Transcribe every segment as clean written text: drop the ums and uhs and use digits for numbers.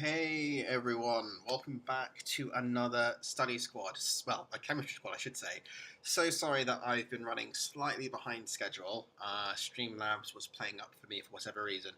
Hey everyone, welcome back to another study squad. Well, a chemistry squad, I should say. So sorry that I've been running slightly behind schedule. Streamlabs was playing up for me for whatever reason.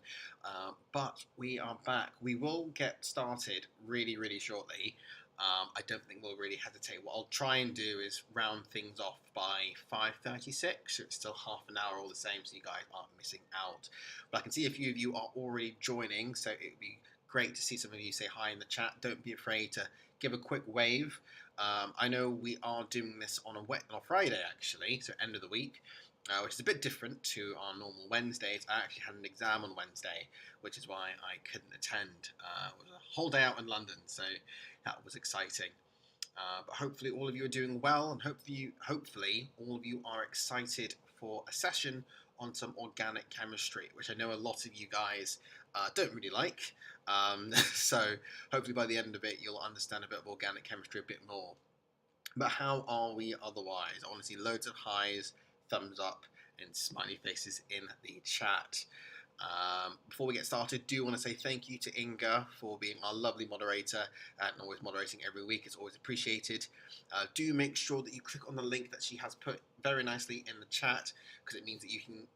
But we are back. We will get started really shortly. I don't think we'll really hesitate. What I'll try and do is round things off by 5:36, so it's still half an hour all the same, so you guys aren't missing out. But I can see a few of you are already joining, so it would be great to see some of you say hi in the chat. Don't be afraid to give a quick wave. I know we are doing this on a Friday actually, so end of the week, which is a bit different to our normal Wednesdays. I actually had an exam on Wednesday, which is why I couldn't attend. It was a whole day out in London, so that was exciting. But hopefully all of you are doing well, and hopefully all of you are excited for a session on some organic chemistry, which I know a lot of you guys don't really like. So hopefully by the end of it you'll understand a bit of organic chemistry a bit more. But how are we otherwise? I want to see loads of highs, thumbs up, and smiley faces in the chat. Before we get started, do want to say thank you to Inga for being our lovely moderator and always moderating every week. It's always appreciated. Do make sure that you click on the link that she has put very nicely in the chat, because it means that you can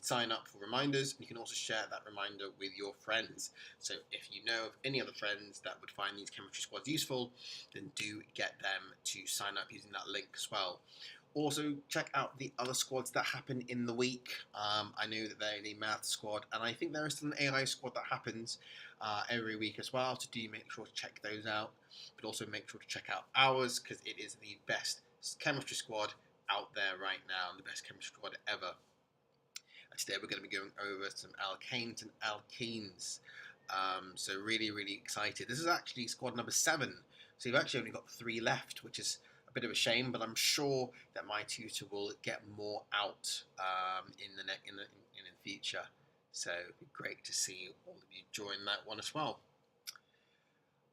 sign up for reminders, and you can also share that reminder with your friends. So if you know of any other friends that would find these chemistry squads useful, then do get them to sign up using that link as well. Also, check out the other squads that happen in the week. I know that they're the math squad, and I think there is still an AI squad that happens every week as well, so do make sure to check those out. But also make sure to check out ours, because it is the best chemistry squad out there right now, and the best chemistry squad ever. Today we're going to be going over some alkanes and alkenes. So really excited. This is actually squad number 7, so you've actually only got 3 left, which is bit of a shame, but I'm sure that my tutor will get more out in the future. So it'd be great to see all of you join that one as well.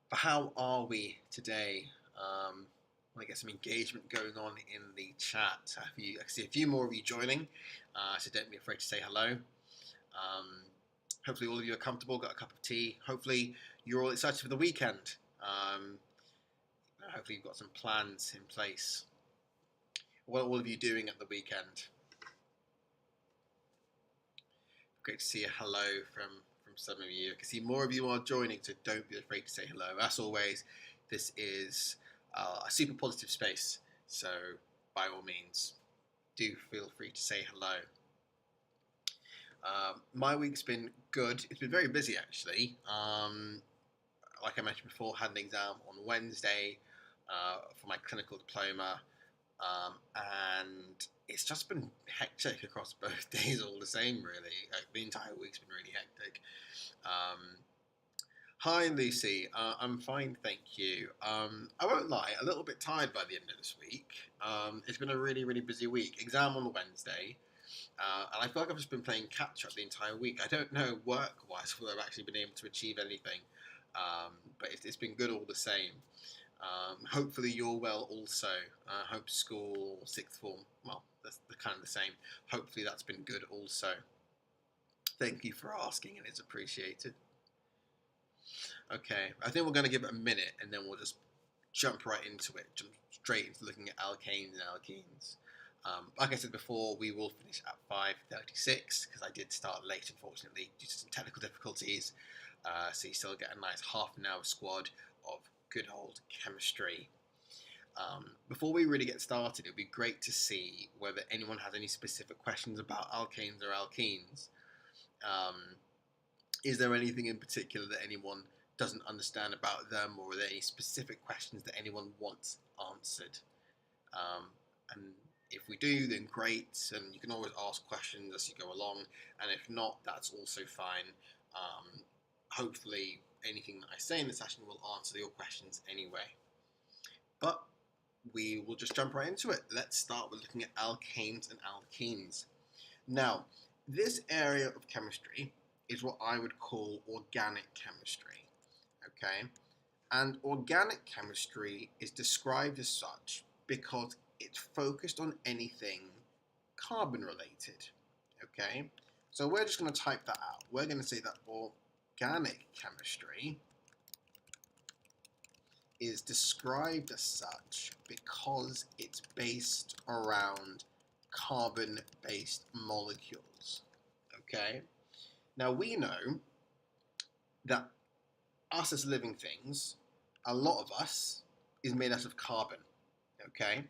But how are we today? I want to get some engagement going on in the chat. I see a few more of you joining, so don't be afraid to say hello. Hopefully all of you are comfortable, got a cup of tea. Hopefully you're all excited for the weekend. Hopefully you've got some plans in place. What are all of you doing at the weekend? Great to see a hello from some of you. I can see more of you are joining, so don't be afraid to say hello. As always, this is a super positive space, so by all means, do feel free to say hello. My week's been good. It's been very busy actually. Like I mentioned before, had an exam on Wednesday for my clinical diploma, and it's just been hectic across both days all the same, really. The entire week's been really hectic. Hi Lucy, I'm fine, thank you. I won't lie, a little bit tired by the end of this week. It's been a really busy week. Exam on Wednesday, and I feel like I've just been playing catch up the entire week. I don't know work-wise whether I've actually been able to achieve anything, but it's been good all the same. Hopefully you're well also. Hope school, 6th form, well, that's kind of the same. Hopefully that's been good also. Thank you for asking, and it's appreciated. Okay, I think we're going to give it a minute, and then we'll just jump right into it, jump straight into looking at alkanes and alkenes. Like I said before, we will finish at 5:36, because I did start late, unfortunately, due to some technical difficulties. So you still get a nice half an hour squad of good old chemistry. Before we really get started, it would be great to see whether anyone has any specific questions about alkanes or alkenes. Is there anything in particular that anyone doesn't understand about them, or are there any specific questions that anyone wants answered? And if we do, then great, and you can always ask questions as you go along, and if not, that's also fine. Hopefully anything that I say in the session will answer your questions anyway. But we will just jump right into it. Let's start with looking at alkanes and alkenes. Now, this area of chemistry is what I would call organic chemistry, okay? And organic chemistry is described as such because it's focused on anything carbon related, okay? So we're just going to type that out. We're going to say that organic chemistry is described as such because it's based around carbon-based molecules. Okay? Now we know that us as living things, a lot of us is made out of carbon. Okay?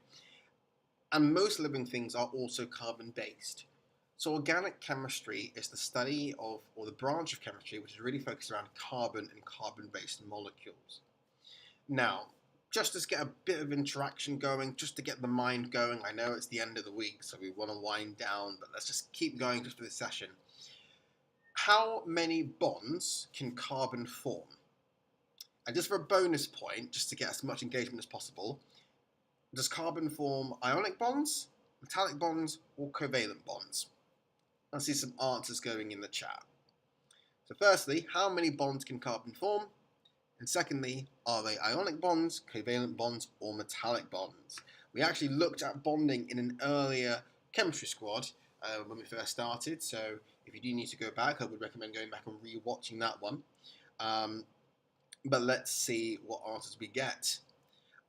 And most living things are also carbon-based. So organic chemistry is the study of, or the branch of chemistry, which is really focused around carbon and carbon-based molecules. Now, just to get a bit of interaction going, just to get the mind going, I know it's the end of the week, so we want to wind down, but let's just keep going just for this session. How many bonds can carbon form? And just for a bonus point, just to get as much engagement as possible, does carbon form ionic bonds, metallic bonds, or covalent bonds? I see some answers going in the chat. So firstly, how many bonds can carbon form? And secondly, are they ionic bonds, covalent bonds, or metallic bonds? We actually looked at bonding in an earlier chemistry squad when we first started, so if you do need to go back, I would recommend going back and re-watching that one. But let's see what answers we get.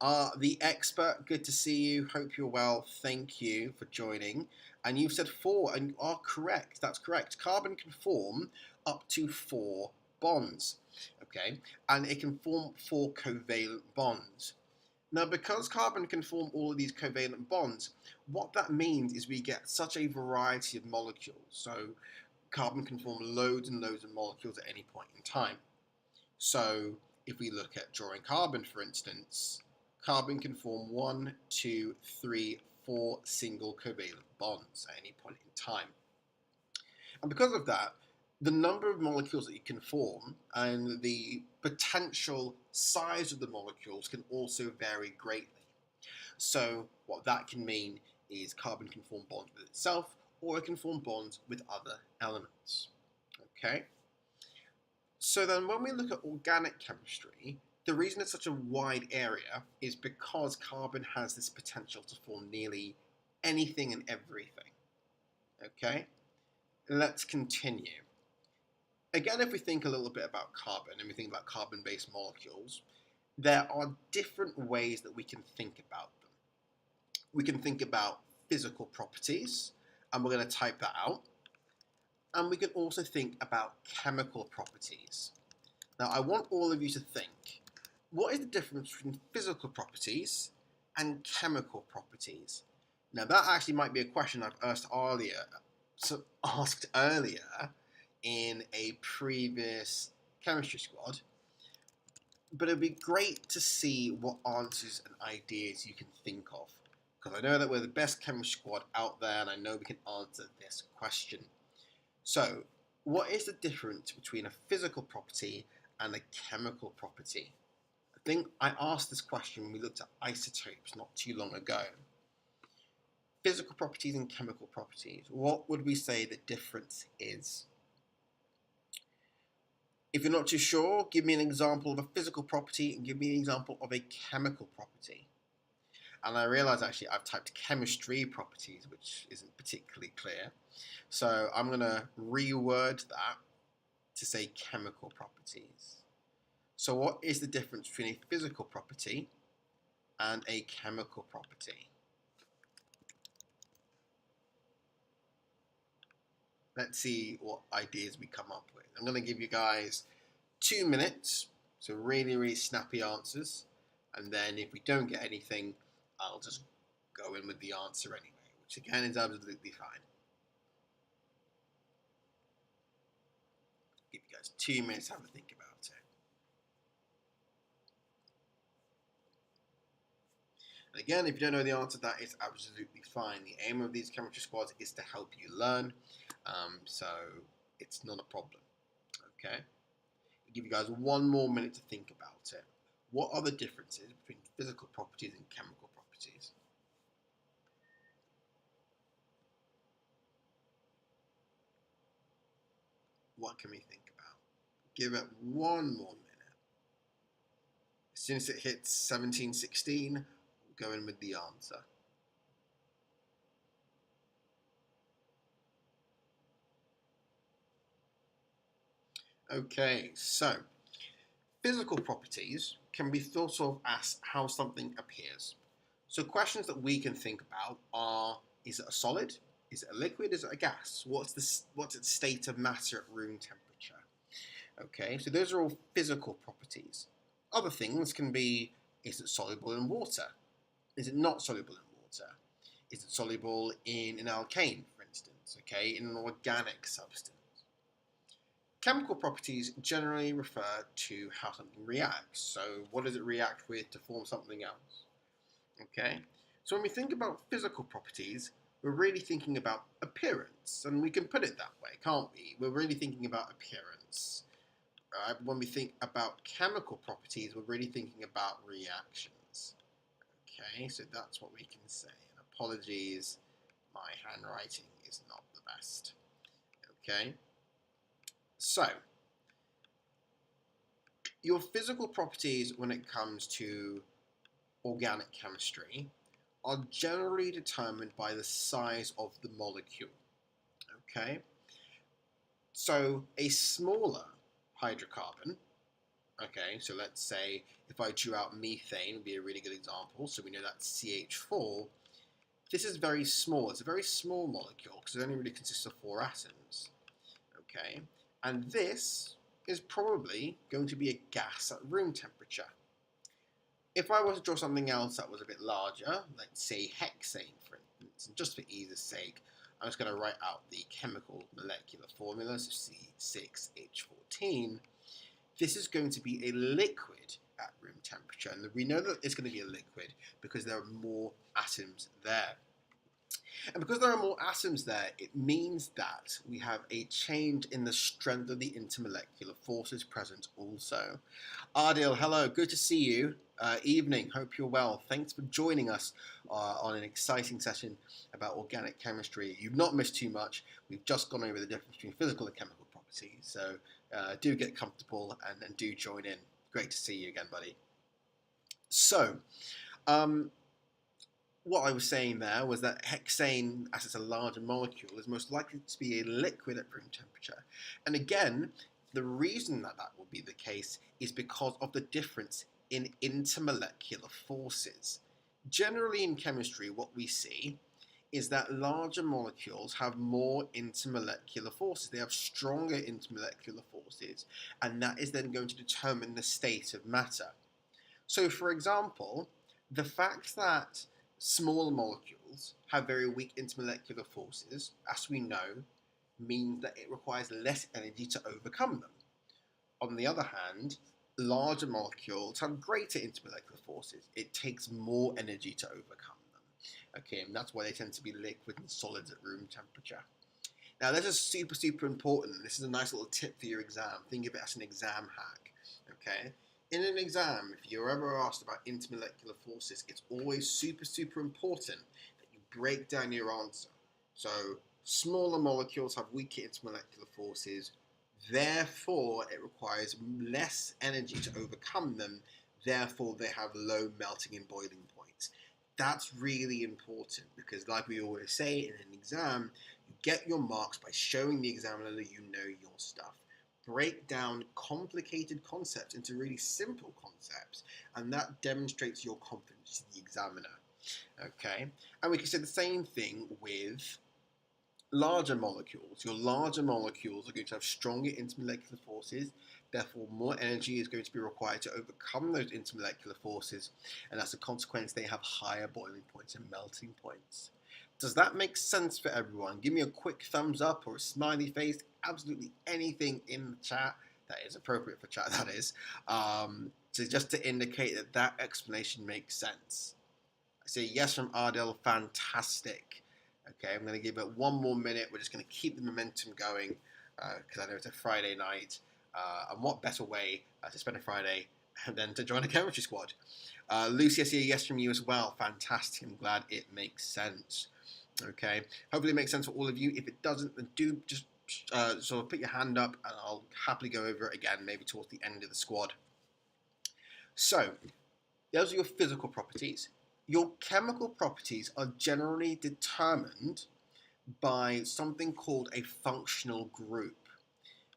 The expert, good to see you. Hope you're well. Thank you for joining. And you've said 4, and you are correct. That's correct. Carbon can form up to 4 bonds. Okay, and it can form 4 covalent bonds. Now, because carbon can form all of these covalent bonds, what that means is we get such a variety of molecules. So carbon can form loads and loads of molecules at any point in time. So if we look at drawing carbon, for instance, carbon can form 1, 2, 3, 4 single covalent bonds at any point in time. And because of that, the number of molecules that you can form and the potential size of the molecules can also vary greatly. So what that can mean is carbon can form bonds with itself, or it can form bonds with other elements. Okay? So then when we look at organic chemistry, the reason it's such a wide area is because carbon has this potential to form nearly anything and everything. Okay? Let's continue. Again, if we think a little bit about carbon and we think about carbon-based molecules, there are different ways that we can think about them. We can think about physical properties, and we're going to type that out. And we can also think about chemical properties. Now, I want all of you to think, what is the difference between physical properties and chemical properties? Now, that actually might be a question I've asked earlier in a previous chemistry squad, but it'd be great to see what answers and ideas you can think of, because I know that we're the best chemistry squad out there, and I know we can answer this question. So, what is the difference between a physical property and a chemical property? I think I asked this question when we looked at isotopes not too long ago. Physical properties and chemical properties, what would we say the difference is? If you're not too sure, give me an example of a physical property and give me an example of a chemical property. And I realise actually I've typed chemistry properties, which isn't particularly clear. So I'm going to reword that to say chemical properties. So what is the difference between a physical property and a chemical property? Let's see what ideas we come up with. I'm going to give you guys 2 minutes, so really, really snappy answers. And then if we don't get anything, I'll just go in with the answer anyway, which again is absolutely fine. Give you guys 2 minutes to have a think about it. And again, if you don't know the answer, that is absolutely fine. The aim of these chemistry squads is to help you learn, so it's not a problem. Okay? I'll give you guys 1 more minute to think about it. What are the differences between physical properties and chemical properties? What can we think about? Give it 1 more minute. As soon as it hits 1716, we'll go in with the answer. Okay, so physical properties can be thought of as how something appears. So questions that we can think about are, is it a solid? Is it a liquid? Is it a gas? What's its state of matter at room temperature? Okay, so those are all physical properties. Other things can be, is it soluble in water? Is it not soluble in water? Is it soluble in an alkane, for instance, okay, in an organic substance? Chemical properties generally refer to how something reacts. So what does it react with to form something else? Okay, so when we think about physical properties, we're really thinking about appearance, and we can put it that way, can't we? We're really thinking about appearance. When we think about chemical properties, we're really thinking about reactions. Okay, so that's what we can say. And apologies, my handwriting is not the best. Okay, so your physical properties when it comes to organic chemistry are generally determined by the size of the molecule. Okay, so a smaller hydrocarbon, okay, so let's say if I drew out methane would be a really good example, so we know that's CH4. This is very small, it's a very small molecule because it only really consists of 4 atoms, okay, and this is probably going to be a gas at room temperature. If I were to draw something else that was a bit larger, let's say hexane for instance, and just for ease's sake, I'm just going to write out the chemical molecular formula, so C6H14. This is going to be a liquid at room temperature, and we know that it's going to be a liquid because there are more atoms there. And because there are more atoms there, it means that we have a change in the strength of the intermolecular forces present also. Ardil, hello, good to see you. Evening, hope you're well. Thanks for joining us on an exciting session about organic chemistry. You've not missed too much. We've just gone over the difference between physical and chemical properties. So do get comfortable and do join in. Great to see you again, buddy. So, what I was saying there was that hexane, as it's a larger molecule, is most likely to be a liquid at room temperature. And again, the reason that that will be the case is because of the difference in intermolecular forces. Generally in chemistry, what we see is that larger molecules have more intermolecular forces. They have stronger intermolecular forces, and that is then going to determine the state of matter. So, for example, the fact that smaller molecules have very weak intermolecular forces, as we know, means that it requires less energy to overcome them. On the other hand, larger molecules have greater intermolecular forces. It takes more energy to overcome them. Okay, and that's why they tend to be liquid and solids at room temperature. Now, this is super, super important. This is a nice little tip for your exam. Think of it as an exam hack. Okay? In an exam, if you're ever asked about intermolecular forces, it's always super, super important that you break down your answer. So, smaller molecules have weaker intermolecular forces, therefore it requires less energy to overcome them, therefore they have low melting and boiling points. That's really important because, like we always say in an exam, you get your marks by showing the examiner that you know your stuff. Break down complicated concepts into really simple concepts, and that demonstrates your confidence to the examiner. Okay, and we can say the same thing with larger molecules. Your larger molecules are going to have stronger intermolecular forces, therefore more energy is going to be required to overcome those intermolecular forces, and as a consequence they have higher boiling points and melting points. Does that make sense for everyone? Give me a quick thumbs up or a smiley face, absolutely anything in the chat that is appropriate for chat, that is, just to indicate that that explanation makes sense. I say yes from Ardell, fantastic. Okay, I'm going to give it one more minute. We're just going to keep the momentum going because I know it's a Friday night. And what better way to spend a Friday than to join a chemistry squad? Lucy, I see a yes from you as well. Fantastic. I'm glad it makes sense. Okay, hopefully it makes sense for all of you. If it doesn't, then do just sort of put your hand up and I'll happily go over it again, maybe towards the end of the squad. So, those are your physical properties. Your chemical properties are generally determined by something called a functional group.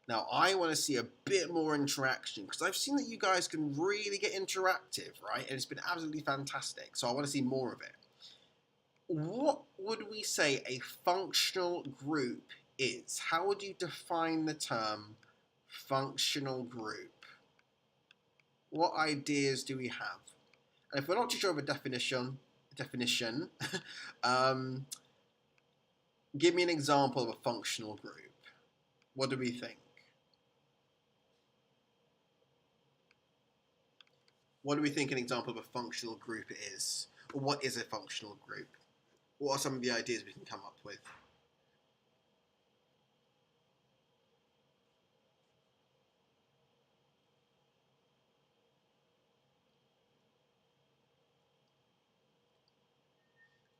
Now, I want to see a bit more interaction because I've seen that you guys can really get interactive, right? And it's been absolutely fantastic. So I want to see more of it. What would we say a functional group is? How would you define the term functional group? What ideas do we have? And if we're not too sure of a definition, give me an example of a functional group. What do we think? What do we think an example of a functional group is? Or what is a functional group? What are some of the ideas we can come up with?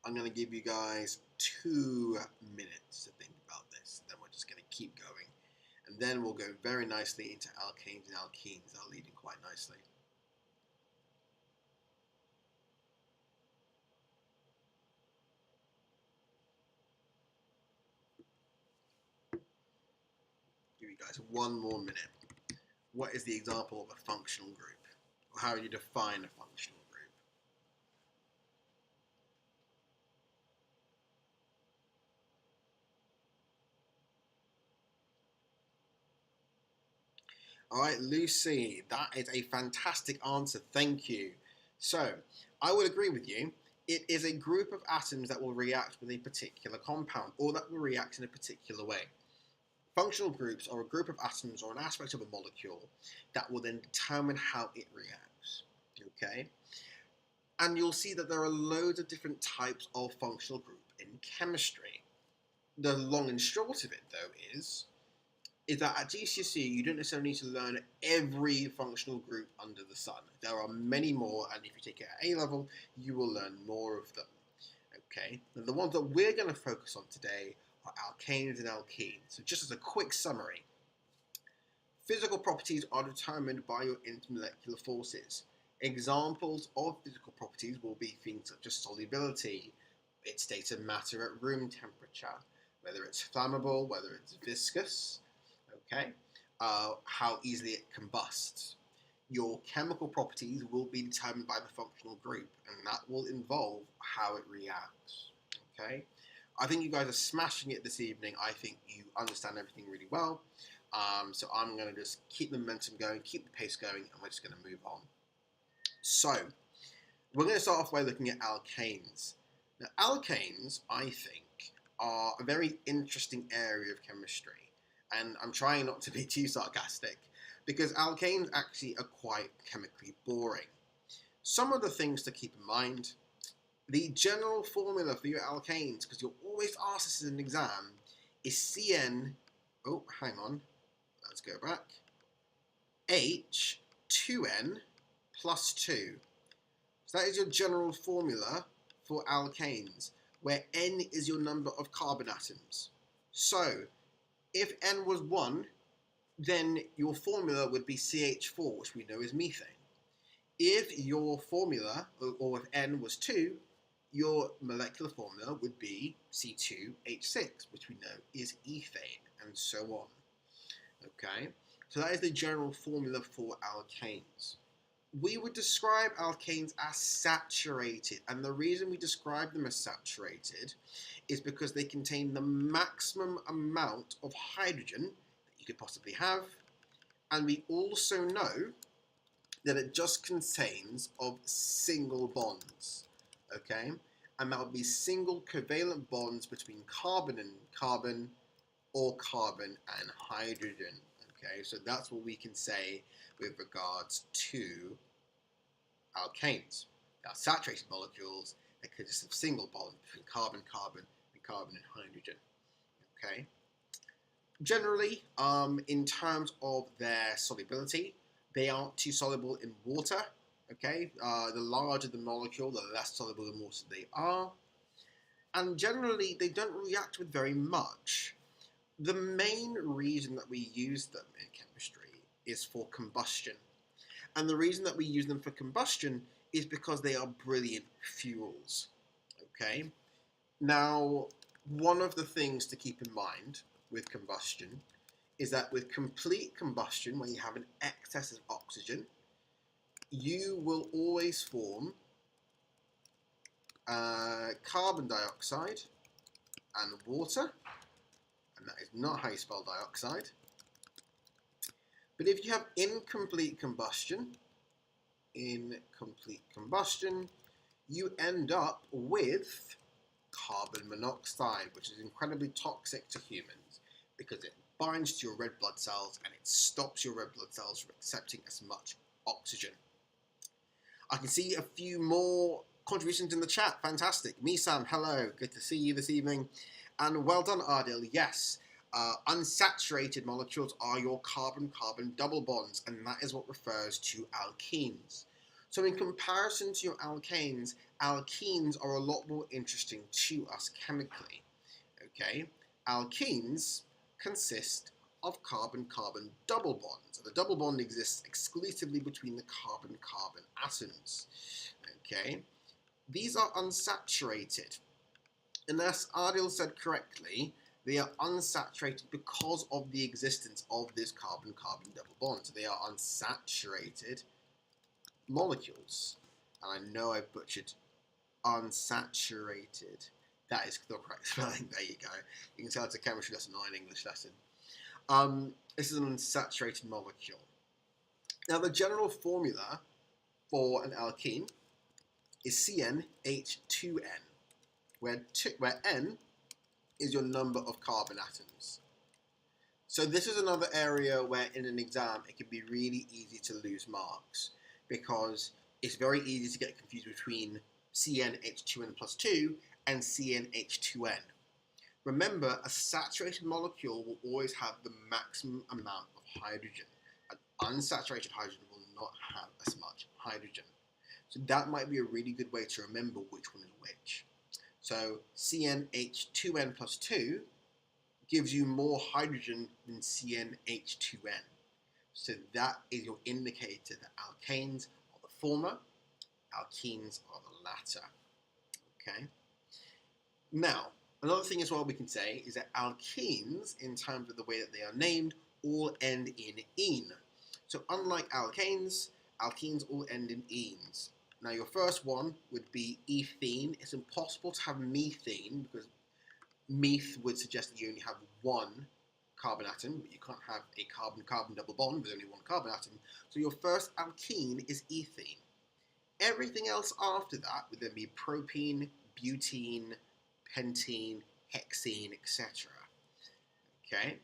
I'm going to give you guys 2 minutes to think about this. Then we're just going to keep going. And then we'll go very nicely into alkanes and alkenes. They'll lead in quite nicely. Give you guys 1 more minute. What is the example of a functional group? Or how do you define a functional group? All right, Lucy, that is a fantastic answer. Thank you. So, I would agree with you. It is a group of atoms that will react with a particular compound or that will react in a particular way. Functional groups are a group of atoms or an aspect of a molecule that will then determine how it reacts. Okay? And you'll see that there are loads of different types of functional group in chemistry. The long and short of it, though, is that at GCSE you don't necessarily need to learn every functional group under the sun. There are many more, and if you take it at A level, you will learn more of them. Okay, and the ones that we're going to focus on today are alkanes and alkenes. So just as a quick summary, physical properties are determined by your intermolecular forces. Examples of physical properties will be things such as solubility, its state of matter at room temperature, whether it's flammable, whether it's viscous, okay, how easily it combusts. Your chemical properties will be determined by the functional group, and that will involve how it reacts, okay? I think you guys are smashing it this evening. I think you understand everything really well. So I'm going to just keep the momentum going, keep the pace going, and we're just going to move on. So, we're going to start off by looking at alkanes. Now, alkanes, I think, are a very interesting area of chemistry. And I'm trying not to be too sarcastic, because alkanes actually are quite chemically boring. Some of the things to keep in mind: the general formula for your alkanes, because you'll always ask this in an exam, is CN, oh, hang on, let's go back, H2N plus 2. So that is your general formula for alkanes, where N is your number of carbon atoms. So, if N was 1, then your formula would be CH4, which we know is methane. If your formula, or if N was 2, your molecular formula would be C2H6, which we know is ethane, and so on. Okay, so that is the general formula for alkanes. We would describe alkanes as saturated, and the reason we describe them as saturated is because they contain the maximum amount of hydrogen that you could possibly have, and we also know that it just contains of single bonds, okay? And that would be single covalent bonds between carbon and carbon, or carbon and hydrogen, okay? So that's what we can say with regards to alkanes. They are saturated molecules that consist of single bonds between carbon, carbon, and carbon and hydrogen. Okay. Generally, in terms of their solubility, they aren't too soluble in water. Okay. The larger the molecule, the less soluble in water they are. And generally, they don't react with very much. The main reason that we use them in chemistry is for combustion. And the reason that we use them for combustion is because they are brilliant fuels. Okay? Now, one of the things to keep in mind with combustion is that with complete combustion, when you have an excess of oxygen, you will always form carbon dioxide and water, and that is not how you spell dioxide. But if you have incomplete combustion, you end up with carbon monoxide, which is incredibly toxic to humans because it binds to your red blood cells and it stops your red blood cells from accepting as much oxygen. I can see a few more contributions in the chat. Fantastic. Misam, hello. Good to see you this evening. And well done, Ardil. Yes, unsaturated molecules are your carbon-carbon double bonds, and that is what refers to alkenes. So in comparison to your alkanes, alkenes are a lot more interesting to us chemically. Okay, alkenes consist of carbon-carbon double bonds. The double bond exists exclusively between the carbon-carbon atoms. Okay, these are unsaturated. And as Ardil said correctly, they are unsaturated because of the existence of this carbon-carbon double bond. So they are unsaturated molecules. And I know I butchered unsaturated. That is the correct spelling. There you go. You can tell it's a chemistry lesson, not an English lesson. This is an unsaturated molecule. Now, the general formula for an alkene is CnH2n, where N is your number of carbon atoms. So this is another area where in an exam it can be really easy to lose marks because it's very easy to get confused between CnH2n plus 2 and CnH2n. Remember, a saturated molecule will always have the maximum amount of hydrogen. An unsaturated hydrogen will not have as much hydrogen. So that might be a really good way to remember which one is which. So CnH2n plus 2 gives you more hydrogen than CnH2n. So that is your indicator that alkanes are the former, alkenes are the latter. Okay. Now, another thing as well we can say is that alkenes, in terms of the way that they are named, all end in "ene." So unlike alkanes, alkenes all end in "enes." Now your first one would be ethene. It's impossible to have methane because meth would suggest that you only have one carbon atom, but you can't have a carbon-carbon double bond with only one carbon atom. So your first alkene is ethene. Everything else after that would then be propene, butene, pentene, hexene, etc. Okay?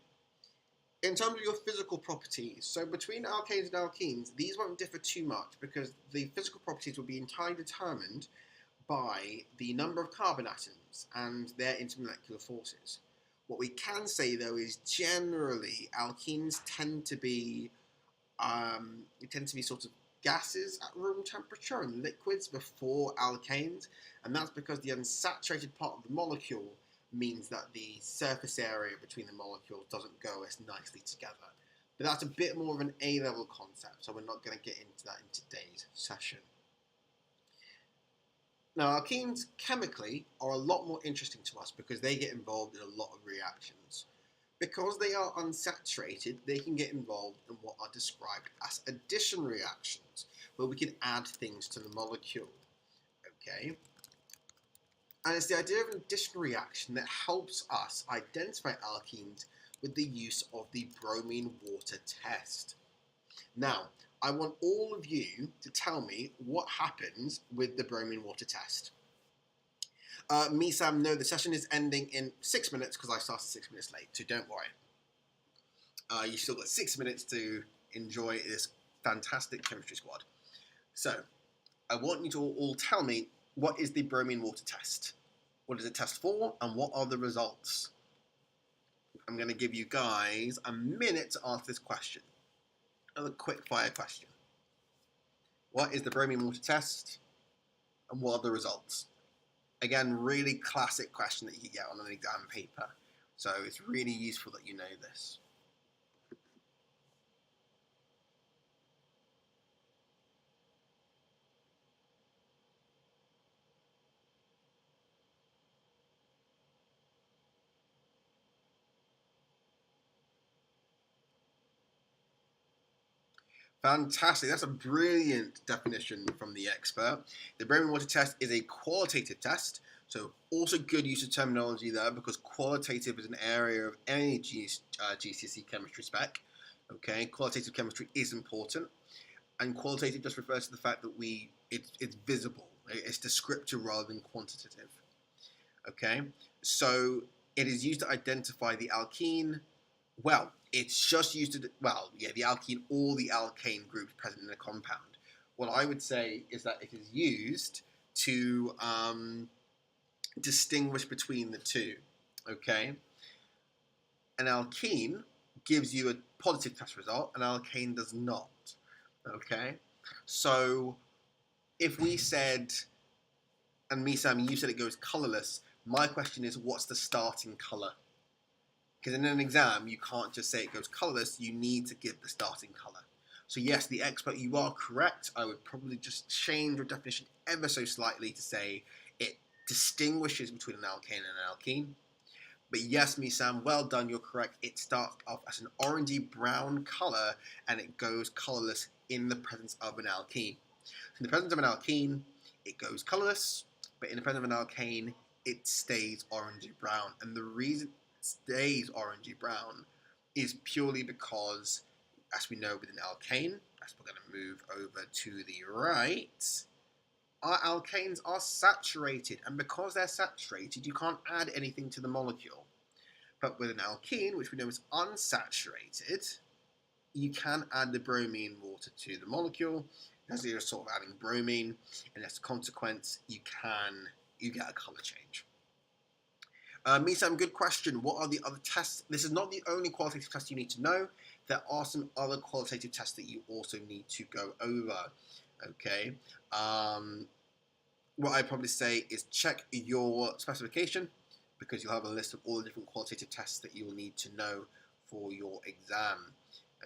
In terms of your physical properties, so between alkanes and alkenes, these won't differ too much because the physical properties will be entirely determined by the number of carbon atoms and their intermolecular forces. What we can say though is generally alkenes tend to be sort of gases at room temperature and liquids before alkanes, and that's because the unsaturated part of the molecule means that the surface area between the molecules doesn't go as nicely together. But that's a bit more of an A-level concept, so we're not going to get into that in today's session. Now, alkenes chemically are a lot more interesting to us because they get involved in a lot of reactions. Because they are unsaturated, they can get involved in what are described as addition reactions, where we can add things to the molecule. Okay? And it's the idea of an addition reaction that helps us identify alkenes with the use of the bromine water test. Now, I want all of you to tell me what happens with the bromine water test. Misam, no, the session is ending in 6 minutes because I started 6 minutes late, so don't worry. You've still got 6 minutes to enjoy this fantastic chemistry squad. So, I want you to all tell me, what is the bromine water test? What does it test for, and what are the results? I'm going to give you guys a minute to answer this question. Another quick fire question. What is the bromine water test, and what are the results? Again, really classic question that you get on an exam paper. So it's really useful that you know this. Fantastic. That's a brilliant definition from the expert. The bromine water test is a qualitative test. So also good use of terminology there, because qualitative is an area of any GCSE chemistry spec. Okay, qualitative chemistry is important, and qualitative just refers to the fact that it's visible. Right? It's descriptive rather than quantitative. Okay, so it is used to identify the alkene. Well, it's just used to, the alkene or the alkane groups present in a compound. What I would say is that it is used to distinguish between the two. Okay, an alkene gives you a positive test result, an alkane does not. Okay, so if we said, and me, Sam, you said it goes colorless, my question is, what's the starting color? Because in an exam, you can't just say it goes colorless, you need to give the starting color. So yes, the expert, you are correct. I would probably just change your definition ever so slightly to say it distinguishes between an alkane and an alkene. But yes, me, Sam, well done, you're correct. It starts off as an orangey brown color and it goes colorless in the presence of an alkene. So in the presence of an alkene, it goes colorless, but in the presence of an alkane, it stays orangey brown. And the reason it stays orangey brown is purely because, as we know with an alkane, as we're going to move over to the right, our alkanes are saturated, and because they're saturated, you can't add anything to the molecule. But with an alkene, which we know is unsaturated, you can add the bromine water to the molecule, as you're sort of adding bromine, and as a consequence, you get a color change. Misam, good question. What are the other tests? This is not the only qualitative test you need to know. There are some other qualitative tests that you also need to go over. Okay. What I'd probably say is check your specification, because you'll have a list of all the different qualitative tests that you will need to know for your exam.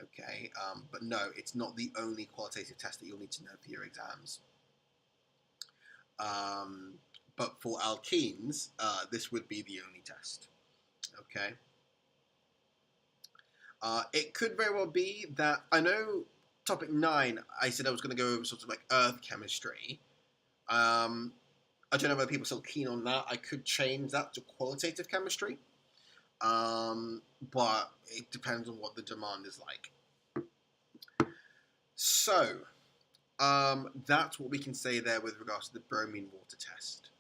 Okay, but no, it's not the only qualitative test that you'll need to know for your exams. But for alkenes, this would be the only test. Okay. It could very well be that, I know topic 9, I said I was going to go over sort of like earth chemistry. I don't know whether people are still keen on that. I could change that to qualitative chemistry. But it depends on what the demand is like. So, that's what we can say there with regards to the bromine water test.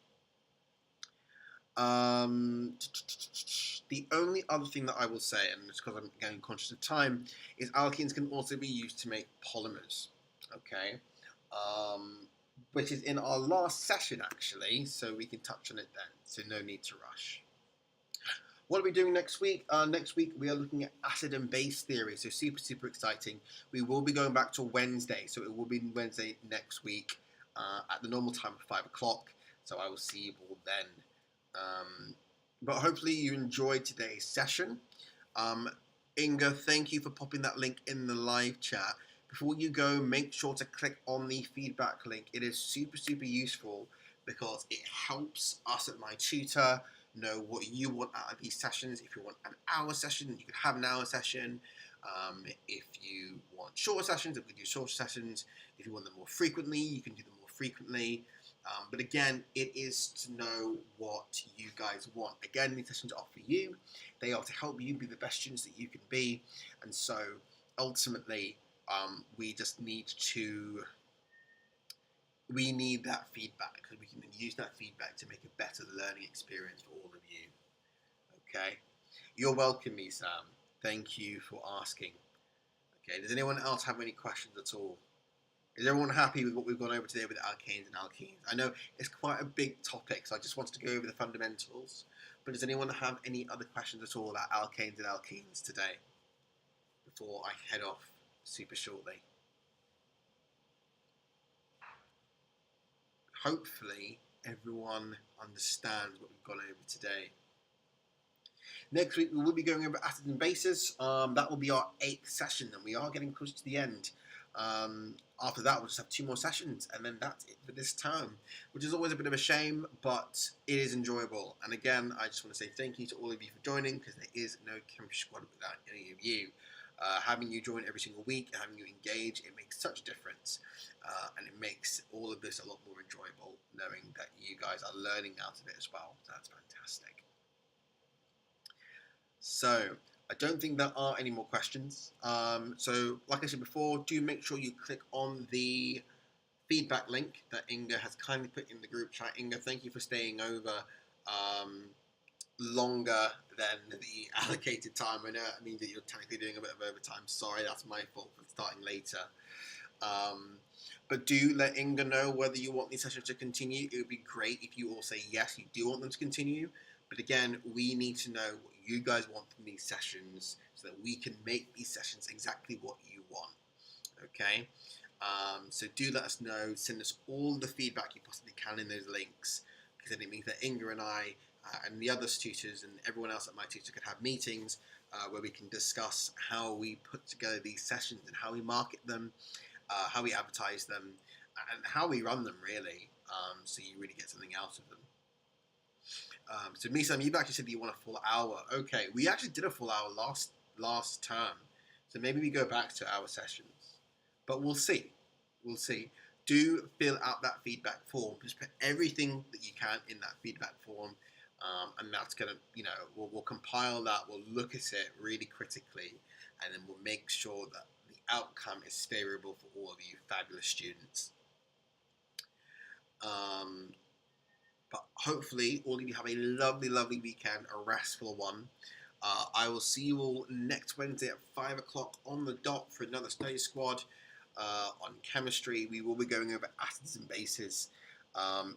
The only other thing that I will say, and it's because I'm getting conscious of time, is alkenes can also be used to make polymers. Okay, which is in our last session actually, so we can touch on it then. So no need to rush. What are we doing next week? Next week we are looking at acid and base theory, so super exciting. We will be going back to Wednesday, so it will be Wednesday next week at the normal time of 5 o'clock. So I will see you all then. But hopefully you enjoyed today's session. Inga, thank you for popping that link in the live chat. Before you go, make sure to click on the feedback link. It is super useful because it helps us at My Tutor know what you want out of these sessions. If you want an hour session, you can have an hour session. If you want shorter sessions, we can do shorter sessions. If you want them more frequently, you can do them more frequently. But again, it is to know what you guys want. Again, these sessions are for you. They are to help you be the best students that you can be. And so ultimately, we just need that feedback, because we can use that feedback to make a better learning experience for all of you. Okay? You're welcome, me, Sam. Thank you for asking. Okay, does anyone else have any questions at all? Is everyone happy with what we've gone over today with alkanes and alkenes? I know it's quite a big topic, so I just wanted to go over the fundamentals. But does anyone have any other questions at all about alkanes and alkenes today, before I head off super shortly? Hopefully everyone understands what we've gone over today. Next week we will be going over acids and bases. That will be our 8th session, and we are getting close to the end. After that, we'll just have 2 more sessions, and then that's it for this term, which is always a bit of a shame, but it is enjoyable. And again, I just want to say thank you to all of you for joining, because there is no chemistry squad without any of you. Having you join every single week, having you engage, it makes such a difference. And it makes all of this a lot more enjoyable, knowing that you guys are learning out of it as well. So that's fantastic. So I don't think there are any more questions. So like I said before, do make sure you click on the feedback link that Inga has kindly put in the group chat. Inga, thank you for staying over longer than the allocated time. I know it means that you're technically doing a bit of overtime. Sorry, that's my fault for starting later. But do let Inga know whether you want these sessions to continue. It would be great if you all say yes, you do want them to continue. But again, we need to know what you guys want from these sessions so that we can make these sessions exactly what you want. Okay? So do let us know. Send us all the feedback you possibly can in those links, because then it means that Inga and I and the other tutors and everyone else at my tutor could have meetings where we can discuss how we put together these sessions and how we market them, how we advertise them, and how we run them, really, so you really get something out of them. So Misam, you've actually said that you want a full hour. Okay, we actually did a full hour last term, so maybe we go back to our sessions, but we'll see. We'll see. Do fill out that feedback form. Just put everything that you can in that feedback form, and that's gonna, we'll compile that. We'll look at it really critically, and then we'll make sure that the outcome is favourable for all of you fabulous students. But hopefully all of you have a lovely, lovely weekend, a restful one. I will see you all next Wednesday at 5 o'clock on the dot for another study squad on chemistry. We will be going over acids and bases.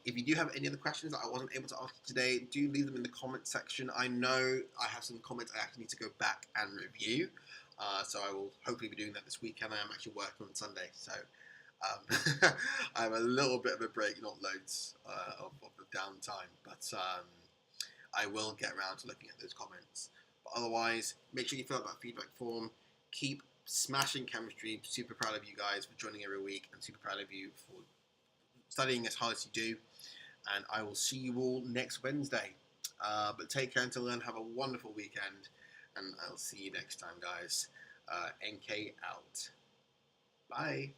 If you do have any other questions that I wasn't able to answer today, do leave them in the comment section. I know I have some comments I actually need to go back and review. So I will hopefully be doing that this weekend. I am actually working on Sunday, so I have a little bit of a break, not loads of the downtime, but I will get around to looking at those comments. But otherwise, make sure you fill out that feedback form. Keep smashing chemistry. Super proud of you guys for joining every week, and super proud of you for studying as hard as you do. And I will see you all next Wednesday. But take care until then. Have a wonderful weekend, and I'll see you next time, guys. NK out. Bye.